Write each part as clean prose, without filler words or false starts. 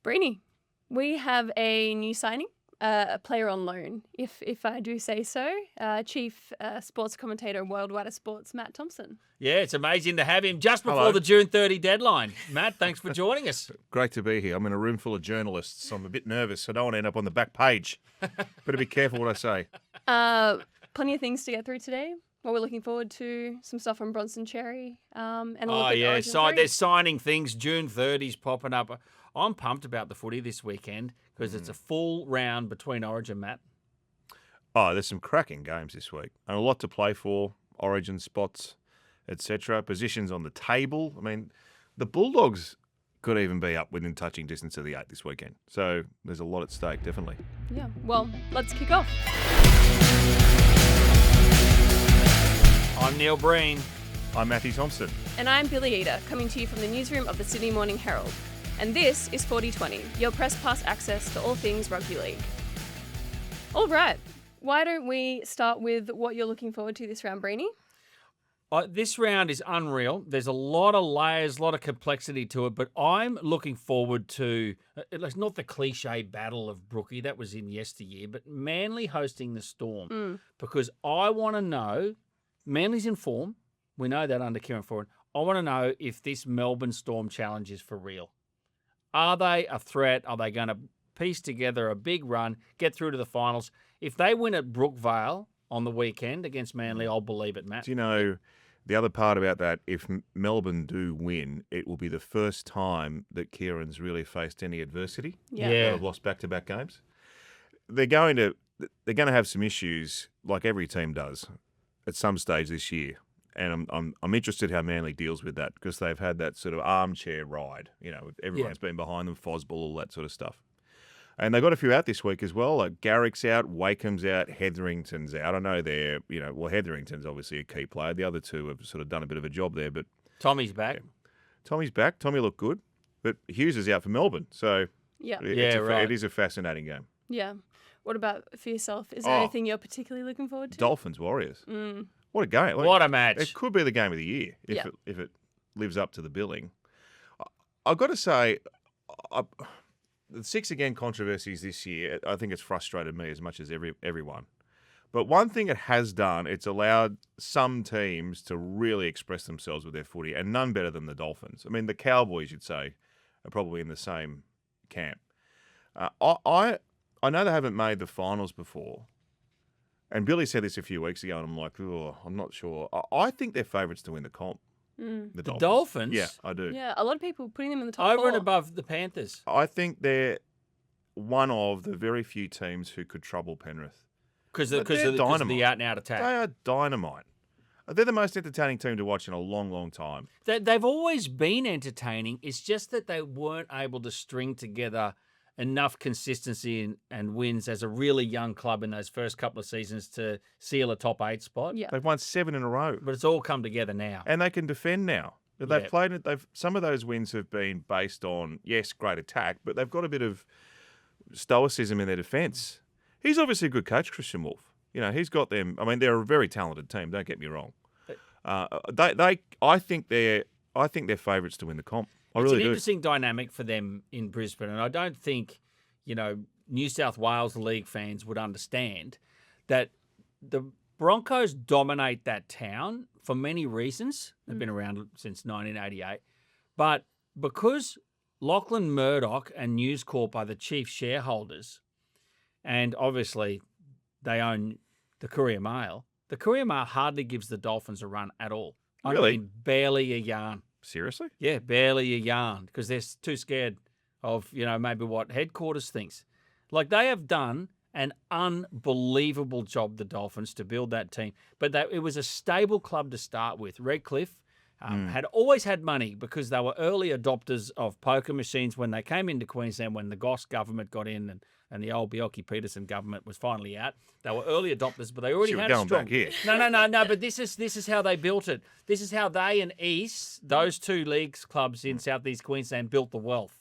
Breeny, we have a new signing, a player on loan, if I do say so. Chief sports commentator, Worldwide of Sports, Matt Thomson. Yeah, it's amazing to have him just before Hello. the June 30 deadline. Matt, thanks for joining us. Great to be here. I'm in a room full of journalists. So I'm a bit nervous. I don't want to end up on the back page. Better be careful what I say. Plenty of things to get through today. Well, we're looking forward to some stuff from Bronson Xerri. And a look at Origin So 3. they're signing things. June 30's popping up. I'm pumped about the footy this weekend because it's a full round between Origin, Matt. Oh, there's some cracking games this week. And a lot to play for. Origin spots, etc. Positions on the table. I mean, the Bulldogs could even be up within touching distance of the 8 this weekend. So there's a lot at stake, definitely. Yeah, well, let's kick off. I'm Neil Breen. I'm Mathew Thomson. And I'm Billie Eder, coming to you from the newsroom of the Sydney Morning Herald. And this is 4020, your press pass access to all things rugby league. All right, why don't we start with what you're looking forward to this round, Breeny? This round is unreal. There's a lot of layers, a lot of complexity to it, but I'm looking forward to, it's not the cliche battle of Brookie, that was in yesteryear, but Manly hosting the Storm. Because I want to know, Manly's in form. We know that under Kieran Foran. I want to know if this Melbourne Storm challenge is for real. Are they a threat? Are they going to piece together a big run, get through to the finals? If they win at Brookvale on the weekend against Manly, I'll believe it, Matt. Do you know the other part about that? If Melbourne do win, it will be the first time that Kieran's really faced any adversity. Yeah. They've lost back-to-back games. They're going to have some issues, like every team does, at some stage this year. And I'm interested how Manly deals with that because they've had that sort of armchair ride. You know, everyone's been behind them, Fosbull, all that sort of stuff. And they got a few out this week as well. Like Garrick's out, Wakeham's out, Hetherington's out. I know Hetherington's obviously a key player. The other two have sort of done a bit of a job there, but Tommy's back. Tommy's back. Tommy looked good, but Hughes is out for Melbourne, so Right. it is a fascinating game. Yeah. What about for yourself? Is there anything you're particularly looking forward to? Dolphins Warriors. What a game! Like, What a match. It could be the game of the year if it lives up to the billing. I've got to say, the 6 again controversies this year, I think it's frustrated me as much as everyone. But one thing it has done, it's allowed some teams to really express themselves with their footy, and none better than the Dolphins. I mean, the Cowboys, you'd say, are probably in the same camp. I know they haven't made the finals before. And Billy said this a few weeks ago, and I'm like, oh, I'm not sure. I think they're favourites to win the comp. The Dolphins? Yeah, I do. Yeah, a lot of people putting them in the top Over 4. and above the Panthers. I think they're one of the very few teams who could trouble Penrith. Because But of they're the dynamite. out-and-out attack. They are dynamite. They're the most entertaining team to watch in a long, long time. They've always been entertaining. It's just that they weren't able to string together enough consistency and wins as a really young club in those first couple of seasons to seal a top 8 spot. Yeah. They've won 7 in a row. But it's all come together now. And they can defend now. They've Yeah. played it. Some of those wins have been based on, yes, great attack, but they've got a bit of stoicism in their defence. He's obviously a good coach, Christian Wolf. You know, he's got them. I mean, they're a very talented team. Don't get me wrong. I think they're favourites to win the comp. I It's really an do. interesting dynamic for them in Brisbane, and I don't think, New South Wales League fans would understand that the Broncos dominate that town for many reasons. They've been around since 1988. But because Lachlan Murdoch and News Corp are the chief shareholders, and obviously they own the Courier Mail, the Courier Mail hardly gives the Dolphins a run at all. Really? I mean, barely a yarn. Seriously? Yeah, barely a yarn because they're too scared of, maybe what headquarters thinks. Like they have done an unbelievable job, the Dolphins, to build that team. But it was a stable club to start with. Redcliffe had always had money because they were early adopters of poker machines when they came into Queensland, when the Goss government got in and the old Bjelke-Petersen government was finally out. They were early adopters, but they already had going strong. back here. No. But this is how they built it. This is how they and East, those two leagues clubs in Southeast Queensland, built the wealth.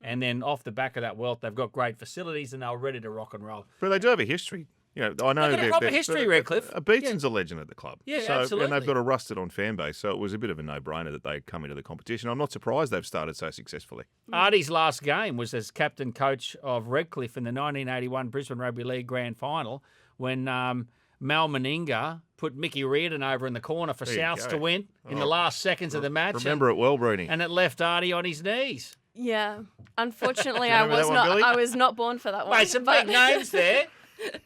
And then off the back of that wealth, they've got great facilities and they're ready to rock and roll. But they do have a history. You know, I know They've got a proper history, Redcliffe. Beatson's a legend at the club. Yeah, so, absolutely. And they've got a rusted-on fan base, so it was a bit of a no-brainer that they come into the competition. I'm not surprised they've started so successfully. Artie's last game was as captain coach of Redcliffe in the 1981 Brisbane Rugby League Grand Final when Mal Meninga put Mickey Reardon over in the corner for There you Souths go. to win in the last seconds of the match. Remember it well, Breeny. And it left Artie on his knees. Yeah. Unfortunately, Do you remember that one, Billy? I was not born for that one. Mate, some but- big names there.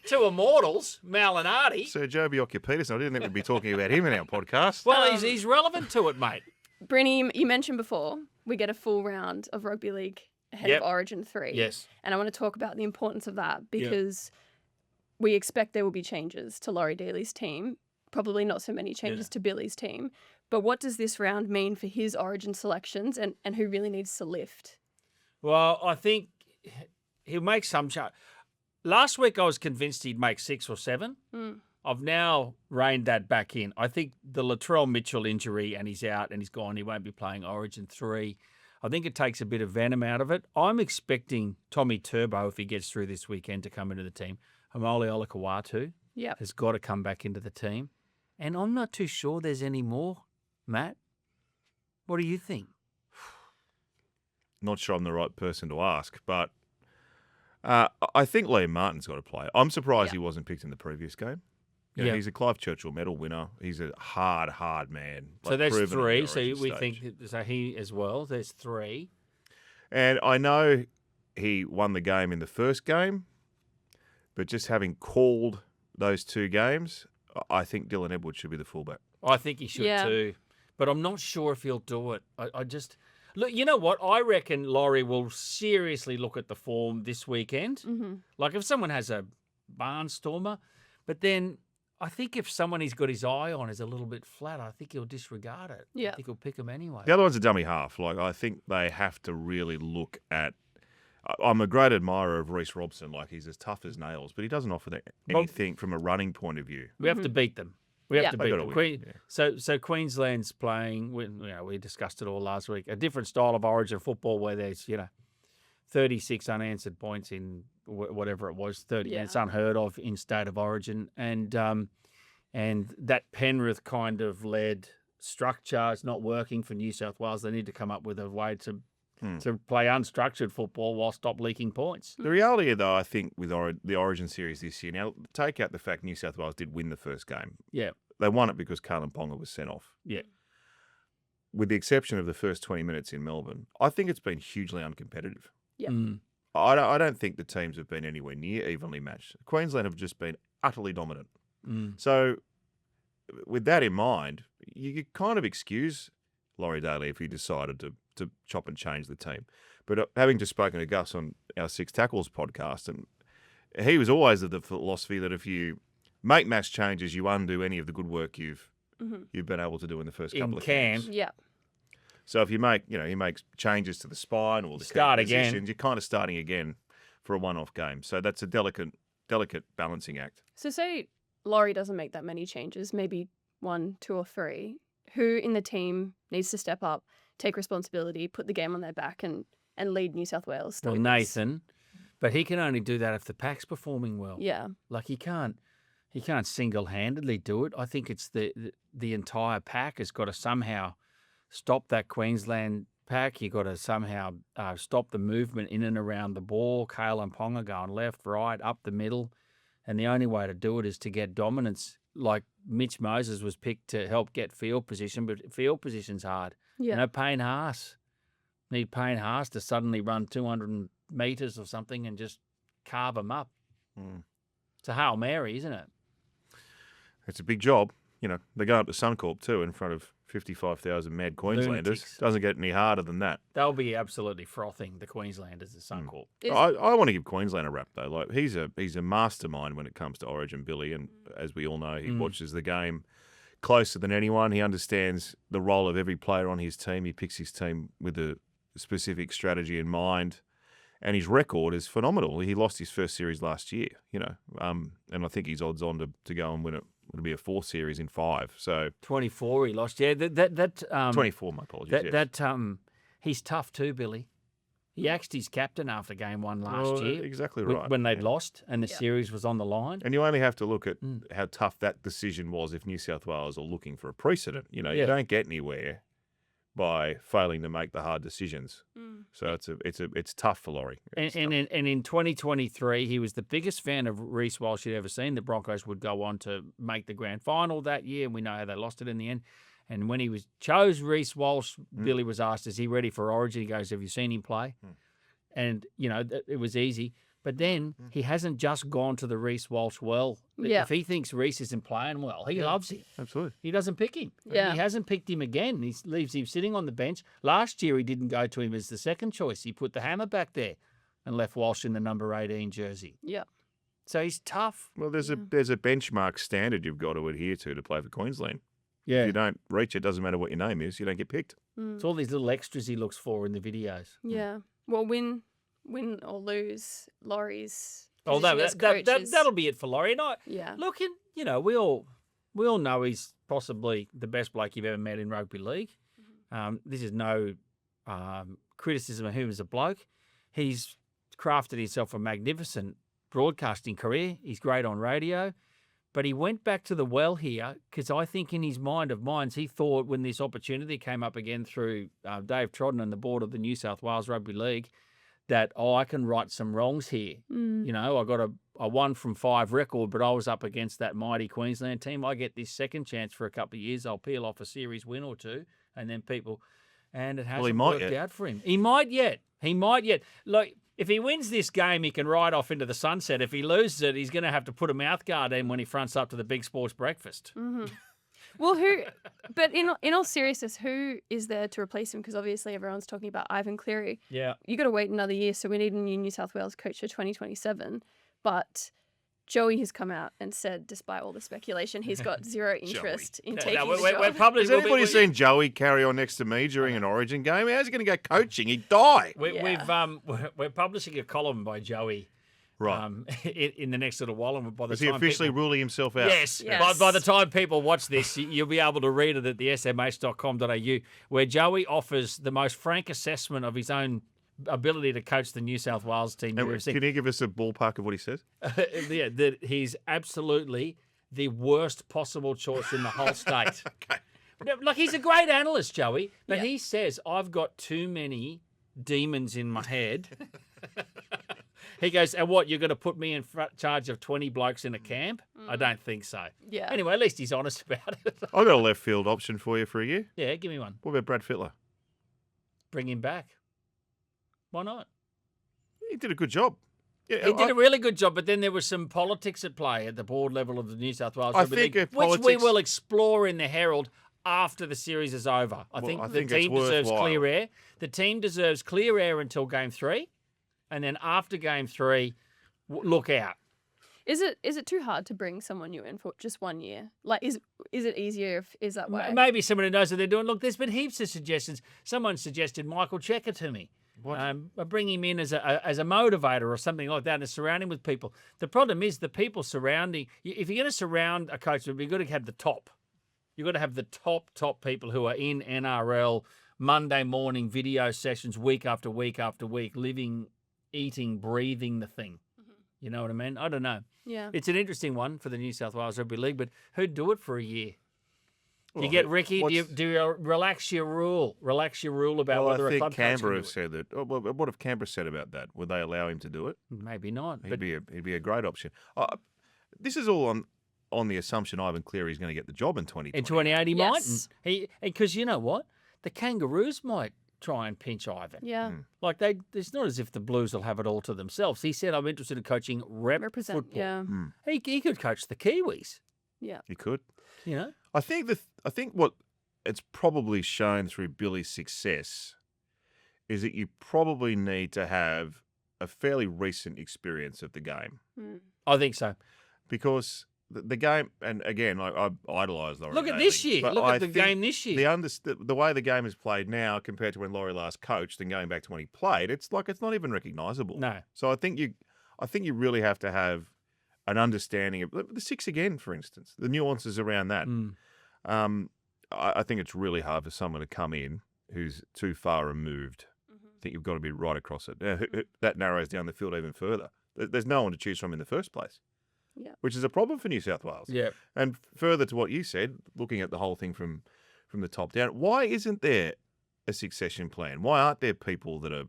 Two immortals, Mal and Artie. Sir Joe Bioca-Peterson, I didn't think we'd be talking about him in our podcast. Well, he's relevant to it, mate. Brinny, you mentioned before, we get a full round of rugby league ahead Yep. of Origin 3. Yes. And I want to talk about the importance of that because we expect there will be changes to Laurie Daley's team. Probably not so many changes to Billy's team. But what does this round mean for his Origin selections and who really needs to lift? Well, I think he'll make some change. Last week I was convinced he'd make 6 or 7. I've now reined that back in. I think the Latrell Mitchell injury and he's out and he's gone. He won't be playing Origin 3. I think it takes a bit of venom out of it. I'm expecting Tommy Turbo, if he gets through this weekend, to come into the team. Hamole Olakawatu has got to come back into the team. And I'm not too sure there's any more, Matt. What do you think? Not sure I'm the right person to ask, but I think Liam Martin's got to play. I'm surprised he wasn't picked in the previous game. You know, he's a Clive Churchill medal winner. He's a hard man. So there's proven at 3. the So Origin we stage. think, so he as well. There's 3. And I know he won the game in the first game, but just having called those 2 games, I think Dylan Edwards should be the fullback. I think he should too. But I'm not sure if he'll do it. I just... Look, you know what? I reckon Laurie will seriously look at the form this weekend. Mm-hmm. Like if someone has a barnstormer, but then I think if someone he's got his eye on is a little bit flat, I think he'll disregard it. Yeah. I think he'll pick him anyway. The other one's a dummy half. Like I think they have to really look at. I'm a great admirer of Reece Robson. Like he's as tough as nails, but he doesn't offer anything from a running point of view. We have to beat them. We have to They beat gotta them. win, So Queensland's playing. We discussed it all last week. A different style of Origin football where there's 36 unanswered points in whatever it was, 30. And it's unheard of in State of Origin, and that Penrith kind of led structure is not working for New South Wales. They need to come up with a way to play unstructured football while stop leaking points. The reality, though, I think with the Origin series this year, now take out the fact New South Wales did win the first game. Yeah. They won it because Carlin Ponga was sent off. Yeah. With the exception of the first 20 minutes in Melbourne, I think it's been hugely uncompetitive. Yeah. I don't think the teams have been anywhere near evenly matched. Queensland have just been utterly dominant. So with that in mind, you could kind of excuse Laurie Daley if he decided to chop and change the team. But having just spoken to Gus on our Six Tackles podcast, and he was always of the philosophy that if you make mass changes, you undo any of the good work you've been able to do in the first couple of games. Yeah. So if you make, he makes changes to the spine or the Start key again. positions, you're kind of starting again for a one-off game. So that's a delicate balancing act. So say Laurie doesn't make that many changes, maybe 1, 2 or 3. Who in the team needs to step up, take responsibility, put the game on their back and lead New South Wales? Well, Nathan, but he can only do that if the pack's performing well. Yeah. Like he can't single-handedly do it. I think it's the entire pack has got to somehow stop that Queensland pack. You got to somehow stop the movement in and around the ball. Kale and Ponga going left, right, up the middle. And the only way to do it is to get dominance. Like Mitch Moses was picked to help get field position, but field position's hard. Yeah. Payne Haas. Need Payne Haas to suddenly run 200 metres or something and just carve them up. It's a Hail Mary, isn't it? It's a big job. They're going up to Suncorp too in front of 55,000 mad Queenslanders. Lunatics. Doesn't get any harder than that. They'll be absolutely frothing the Queenslanders at Suncorp. I want to give Queensland a rap though. Like he's a mastermind when it comes to Origin, Billy, and as we all know, he watches the game closer than anyone. He understands the role of every player on his team. He picks his team with a specific strategy in mind, and his record is phenomenal. He lost his first series last year, and I think he's odds on to go and win it. It'll be a 4th series in 5. So 24 he lost. Yeah, that 24. My apologies. that he's tough too, Billy. He axed his captain after game 1 last year. Exactly when- right. When they'd lost and the series was on the line. And you only have to look at how tough that decision was if New South Wales are looking for a precedent. You don't get anywhere by failing to make the hard decisions. So it's tough for Laurie. And in 2023, he was the biggest fan of Reece Walsh you'd ever seen. The Broncos would go on to make the grand final that year, and we know how they lost it in the end. And when he chose Reece Walsh, Billy was asked, is he ready for Origin? He goes, have you seen him play? And, it was easy. But then he hasn't just gone to the Reece Walsh well. Yeah. If he thinks Reece isn't playing well, he loves him. Absolutely. He doesn't pick him. Yeah. He hasn't picked him again. He leaves him sitting on the bench. Last year, he didn't go to him as the second choice. He put the hammer back there and left Walsh in the number 18 jersey. Yeah. So he's tough. Well, there's a benchmark standard you've got to adhere to play for Queensland. Yeah. If you don't reach it, doesn't matter what your name is, you don't get picked. It's all these little extras he looks for in the videos. Yeah. Well, win or lose, Laurie's Oh, position as coach is- that'll be it for Laurie. And Yeah. look, we all know he's possibly the best bloke you've ever met in rugby league. This is no criticism of him as a bloke. He's crafted himself a magnificent broadcasting career. He's great on radio. But he went back to the well here because I think in his mind of minds, he thought when this opportunity came up again through Dave Trodden and the board of the New South Wales Rugby League, that, I can right some wrongs here. I got a 1 from 5 record, but I was up against that mighty Queensland team. I get this second chance for a couple of years. I'll peel off a series win or two, and then and it hasn't worked out for him. He might yet. Look, if he wins this game, he can ride off into the sunset. If he loses it, he's going to have to put a mouthguard in when he fronts up to the big sports breakfast. Well, but in all seriousness, who is there to replace him? Because obviously everyone's talking about Ivan Cleary. Yeah. You got to wait another year, so we need a new New South Wales coach for 2027. But Joey has come out and said, despite all the speculation, he's got zero interest in taking the job. Has anybody seen Joey carry on next to me during an Origin game? How's he going to go coaching? He'd die. We're publishing a column by Joey. Right. In the next little while, and by the Is he time officially ruling himself out? Yes. By the time people watch this, you'll be able to read it at the smh.com.au, where Joey offers the most frank assessment of his own ability to coach the New South Wales team. Can you give us a ballpark of what he says? That he's absolutely the worst possible choice in the whole state. Okay. Like, he's a great analyst, Joey, but he says, I've got too many demons in my head. He goes, and what, you're going to put me in charge of 20 blokes in a camp? I don't think so. Yeah. Anyway, at least he's honest about it. I've got a left field option for you for a year. Yeah, give me one. What about Brad Fittler? Bring him back. Why not? He did a good job. Yeah, He did a really good job, but then there was some politics at play at the board level of the New South Wales Rugby League, which we will explore in the Herald after the series is over. I think the team deserves clear air. The team deserves clear air until Game 3, and then after Game 3, look out. Is it too hard to bring someone new in for just 1 year? Like, is it easier if is that way? Maybe someone who knows what they're doing. Look, there's been heaps of suggestions. Someone suggested Michael Checker to me. Bring him in as a motivator or something like that and surround him with people. The problem is the people surrounding. If you're going to surround a coach, you've got to have the top. You've got to have the top people who are in NRL Monday morning video sessions week after week after week, living, eating, breathing the thing. You know what I mean? I don't know. Yeah. It's an interesting one for the New South Wales Rugby League, but who'd do it for a year? Do you get Ricky? Do you relax your rule? Relax your rule about whether a club coach can do it? I think Canberra have said that. Well, what have Canberra said about that? Would they allow him to do it? Maybe not. He'd be a great option. This is all on the assumption Ivan Cleary is going to get the job in 2020. In 2028, he might. Because you know what? The Kangaroos might try and pinch Ivan. Yeah. Like it's not as if the Blues will have it all to themselves. He said, I'm interested in coaching football. Yeah. He could coach the Kiwis. Yeah. He could. You know? I think what it's probably shown through Billy's success is that you probably need to have a fairly recent experience of the game. I think so. Because the game, and again, I idolise Laurie Look at Daley, this year. Look at the game this year. The way the game is played now compared to when Laurie last coached and going back to when he played, it's not even recognisable. No. So I think you really have to have an understanding of the six again, for instance, the nuances around that. I think it's really hard for someone to come in who's too far removed think you've got to be right across it. That narrows down the field even further. There's no one to choose from in the first place, which is a problem for New South Wales. Yeah. And further to what you said, looking at the whole thing from the top down, why isn't there a succession plan? Why aren't there people that are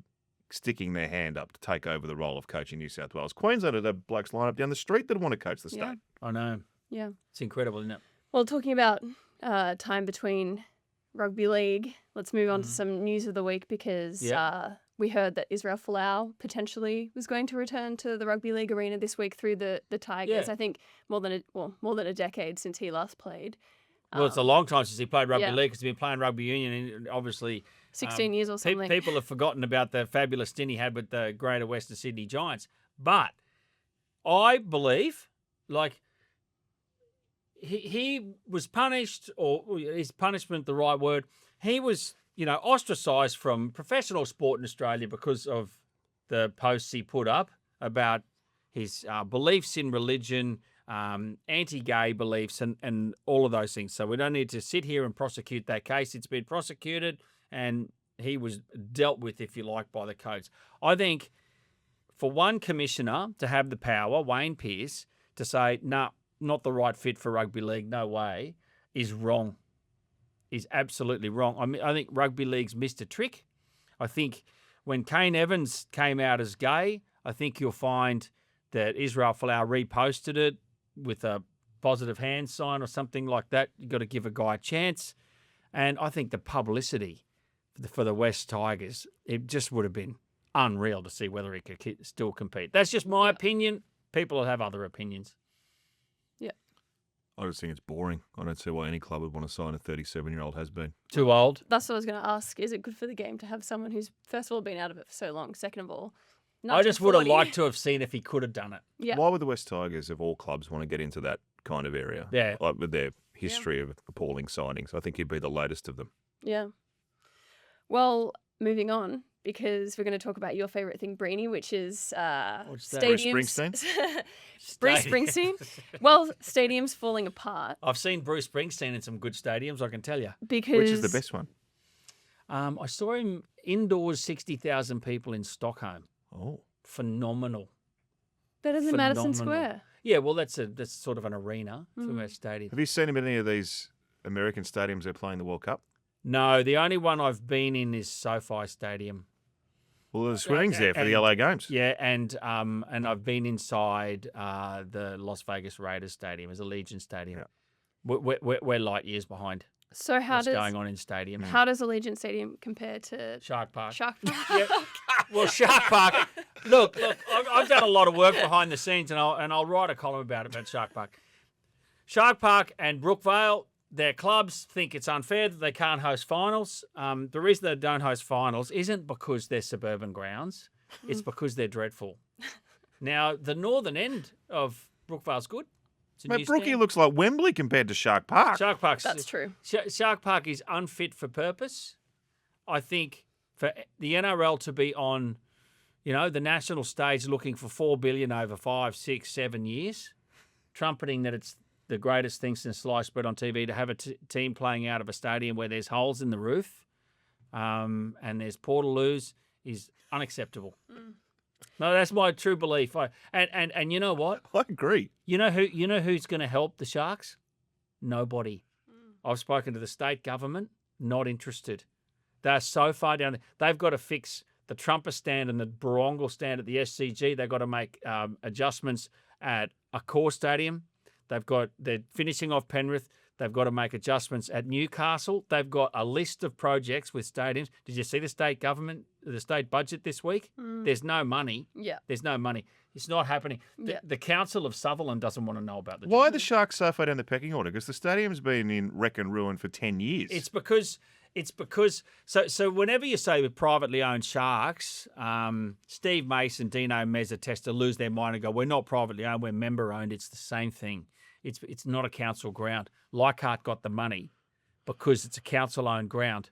sticking their hand up to take over the role of coaching New South Wales? Queensland had a blokes line up down the street that want to coach the state. I know. Yeah. It's incredible, isn't it? Well, talking about time between rugby league, let's move on to some news of the week because we heard that Israel Folau potentially was going to return to the rugby league arena this week through the Tigers. Yeah. I think more than a decade since he last played. Well, it's a long time since he played rugby league because he's been playing rugby union, and obviously 16 years or something. People have forgotten about the fabulous stint he had with the Greater Western Sydney Giants. But I believe, like, he was punished, or is punishment the right word? He was, ostracised from professional sport in Australia because of the posts he put up about his beliefs in religion, anti-gay beliefs, and all of those things. So we don't need to sit here and prosecute that case. It's been prosecuted, and he was dealt with, if you like, by the codes. I think for one commissioner to have the power, Wayne Pearce, to say, nah, not the right fit for rugby league, no way, is wrong. Is absolutely wrong. I think rugby league's missed a trick. I think when Kane Evans came out as gay, I think you'll find that Israel Folau reposted it with a positive hand sign or something like that. You've got to give a guy a chance. And I think the publicity for the West Tigers, it just would have been unreal to see whether he could still compete. That's just my opinion. People will have other opinions. Yeah. I just think it's boring. I don't see why any club would want to sign a 37-year-old has-been. Too old. That's what I was going to ask. Is it good for the game to have someone who's, first of all, been out of it for so long? Second of all, I just would have liked to have seen if he could have done it. Yeah. Why would the West Tigers, of all clubs, want to get into that kind of area? Yeah. Like with their history of appalling signings. I think he'd be the latest of them. Yeah. Well, moving on, because we're going to talk about your favourite thing, Breeny, which is stadiums. Bruce Springsteen? Bruce Springsteen. Well, stadiums falling apart. I've seen Bruce Springsteen in some good stadiums, I can tell you. Because Which is the best one? I saw him indoors, 60,000 people in Stockholm. Oh. Phenomenal. Better than Madison Square. Yeah, well, that's sort of an arena for a stadium. Have you seen him in any of these American stadiums they're playing the World Cup? No, the only one I've been in is SoFi Stadium. Well, there's swings there for the LA games. Yeah, and I've been inside the Las Vegas Raiders Stadium, as Allegiant Stadium. Yeah. We're light years behind. So what's going on in stadium? How does Allegiant Stadium compare to Shark Park? Shark Park. Yeah. Well, Shark Park. Look, I've done a lot of work behind the scenes, and I'll write a column about Shark Park. Shark Park and Brookvale, their clubs think it's unfair that they can't host finals. The reason they don't host finals isn't because they're suburban grounds. It's because they're dreadful. Now, the northern end of Brookvale's good. But Brookie looks like Wembley compared to Shark Park. That's true. Shark Park is unfit for purpose. I think for the NRL to be on, the national stage looking for $4 billion over 5, 6, 7 years, trumpeting that it's the greatest thing since sliced bread on TV, to have a team playing out of a stadium where there's holes in the roof and there's portaloos is unacceptable. No, that's my true belief. And you know what? I agree. You know who's going to help the Sharks? Nobody. I've spoken to the state government, not interested. They're so far down. They've got to fix the Trumper stand and the Barongal stand at the SCG. They've got to make adjustments at a core stadium. They're finishing off Penrith. They've got to make adjustments at Newcastle. They've got a list of projects with stadiums. Did you see the state budget this week? There's no money. Yeah. There's no money. It's not happening. The Council of Sutherland doesn't want to know about the Why are the Sharks so far down the pecking order? Because the stadium's been in wreck and ruin for 10 years. It's because so whenever you say with privately owned Sharks, Steve Mason, Dino Mezza test to lose their mind and go, we're not privately owned, we're member owned. It's the same thing. It's not a council ground. Leichhardt got the money because it's a council-owned ground.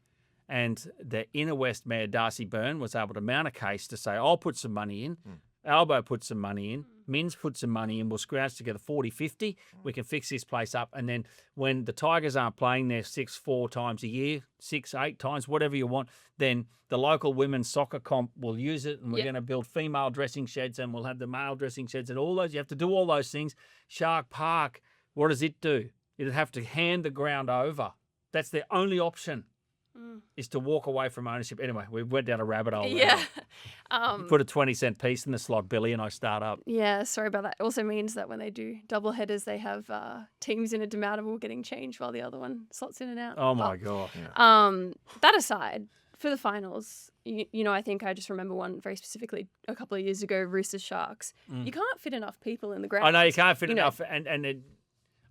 And the Inner West Mayor, Darcy Byrne, was able to mount a case to say, I'll put some money in. Albo put some money in. Min's put some money in. We'll scrounge together 40, 50. We can fix this place up. And then when the Tigers aren't playing there 4 times a year, 6, 8 times, whatever you want, then the local women's soccer comp will use it, and we're going to build female dressing sheds, and we'll have the male dressing sheds and all those. You have to do all those things. Shark Park, what does it do? It'd have to hand the ground over. That's their only option, is to walk away from ownership. Anyway, we went down a rabbit hole. Yeah. Put a 20-cent piece in the slot, Billy, and I start up. Yeah, sorry about that. It also means that when they do double headers, they have teams in a demountable getting changed while the other one slots in and out. Oh, my God. Yeah. That aside, for the finals, you know, I think I just remember one very specifically a couple of years ago, Roosters Sharks. You can't fit enough people in the ground. I know you can't fit enough, and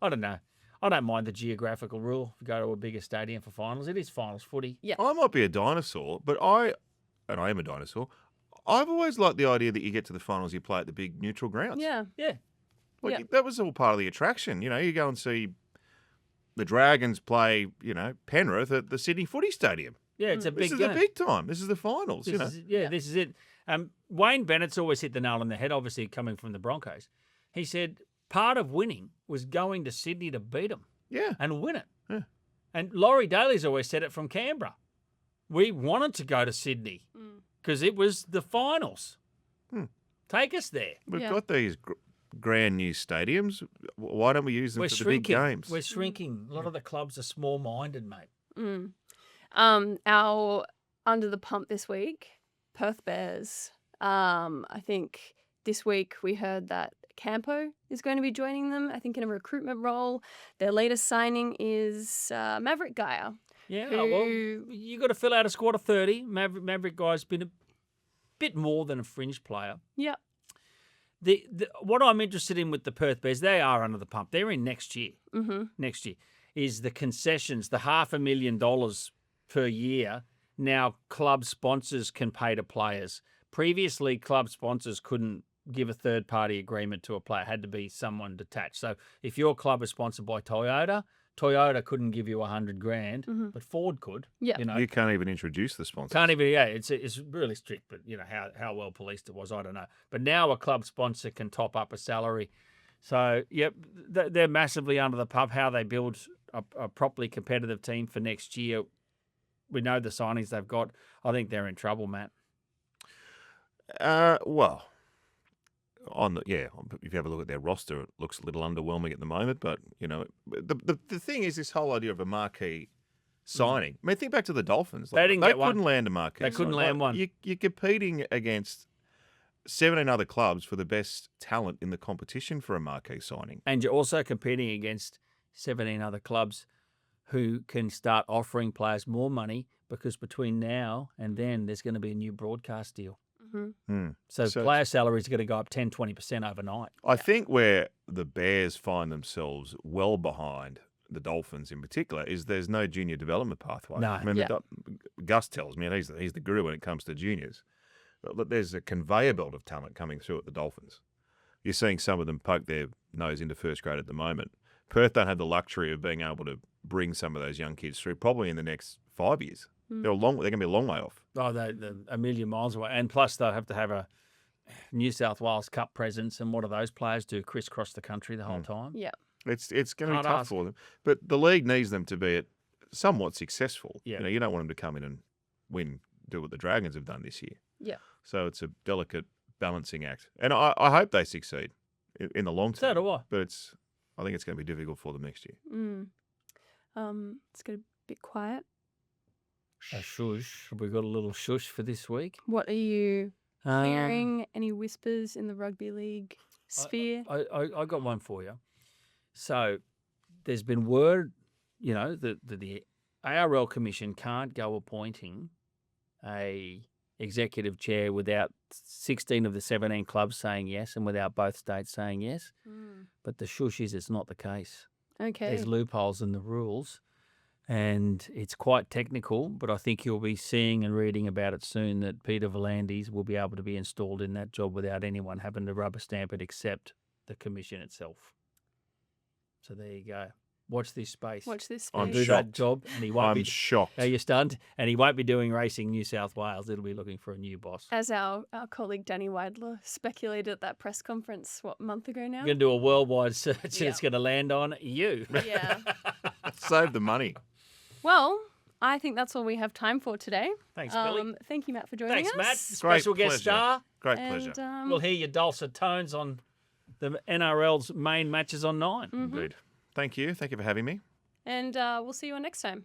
I don't know. I don't mind the geographical rule. If you go to a bigger stadium for finals, it is finals footy. Yeah. I might be a dinosaur, but I am a dinosaur, I've always liked the idea that you get to the finals, you play at the big neutral grounds. Yeah. Yeah. That was all part of the attraction. You know, you go and see the Dragons play, Penrith at the Sydney Footy Stadium. Yeah, it's a big This is game. the big time. This is the finals, This is it. Wayne Bennett's always hit the nail on the head, obviously coming from the Broncos. He said part of winning was going to Sydney to beat them. Yeah. And win it. Yeah. And Laurie Daley's always said it from Canberra. We wanted to go to Sydney because it was the finals. Take us there. We've got these grand new stadiums. Why don't we use them for the big games? We're shrinking. A lot of the clubs are small-minded, mate. Our under the pump this week, Perth Bears. I think this week we heard that Campo is going to be joining them, I think in a recruitment role. Their latest signing is Maverick Geyer. Yeah, well, you got to fill out a squad of 30. Maverick Guyer's been a bit more than a fringe player. Yep. What I'm interested in with the Perth Bears, they are under the pump. They're in next year. Next year is the concessions, the $500,000 per year. Now club sponsors can pay to players. Previously, club sponsors couldn't give a third-party agreement to a player. It had to be someone detached. So if your club is sponsored by Toyota couldn't give you $100,000, but Ford could. Yeah. You can't even introduce the sponsors. Can't even. Yeah, it's really strict. But how well policed it was, I don't know. But now a club sponsor can top up a salary. So they're massively under the pump. How they build a properly competitive team for next year. We know the signings they've got. I think they're in trouble, Matt. Well, if you have a look at their roster, it looks a little underwhelming at the moment. But the thing is, this whole idea of a marquee signing. I mean, think back to the Dolphins. They didn't get one. Couldn't land a marquee. They couldn't land one. You're competing against 17 other clubs for the best talent in the competition for a marquee signing, and you're also competing against 17 other clubs who can start offering players more money because between now and then there's going to be a new broadcast deal. So player salaries are going to go up 10, 20% overnight. I think where the Bears find themselves well behind the Dolphins in particular is there's no junior development pathway. No. I mean, Gus tells me, and he's the guru when it comes to juniors, but there's a conveyor belt of talent coming through at the Dolphins. You're seeing some of them poke their nose into first grade at the moment. Perth don't have the luxury of being able to bring some of those young kids through probably in the next 5 years. They're going to be a long way off. Oh, they're a million miles away. And plus they'll have to have a New South Wales Cup presence. And what do those players do? Crisscross the country the whole time? Yeah. It's going to be tough for them. But the league needs them to be somewhat successful. Yeah. You don't want them to come in and do what the Dragons have done this year. Yeah. So it's a delicate balancing act. And I hope they succeed in the long term. So do I. But I think it's going to be difficult for them next year. Let's get a bit quiet. A shush. Have we got a little shush for this week? What are you hearing? Any whispers in the rugby league sphere? I got one for you. So there's been word, that the ARL Commission can't go appointing a executive chair without 16 of the 17 clubs saying yes and without both states saying yes. But the shush is it's not the case. Okay. There's loopholes in the rules. And it's quite technical, but I think you'll be seeing and reading about it soon that Peter V'landys will be able to be installed in that job without anyone having to rubber stamp it except the commission itself. So there you go. watch this space. Watch this I'm space. Do that shocked. job, and he won't I'm be. shocked. Are you stunned? And he won't be doing Racing New South Wales. It'll be looking for a new boss. As our colleague Danny Weidler speculated at that press conference, what, a month ago now? You're going to do a worldwide search, and Yeah. it's going to land on you. Yeah. Save the money. Well, I think that's all we have time for today. Thanks, Billy. Thank you, Matt, for joining Thanks, us. Matt. Special guest pleasure. star. Great And, pleasure. We'll hear your dulcet tones on the NRL's main matches on 9. Indeed. Thank you. Thank you for having me. and we'll see you on next time.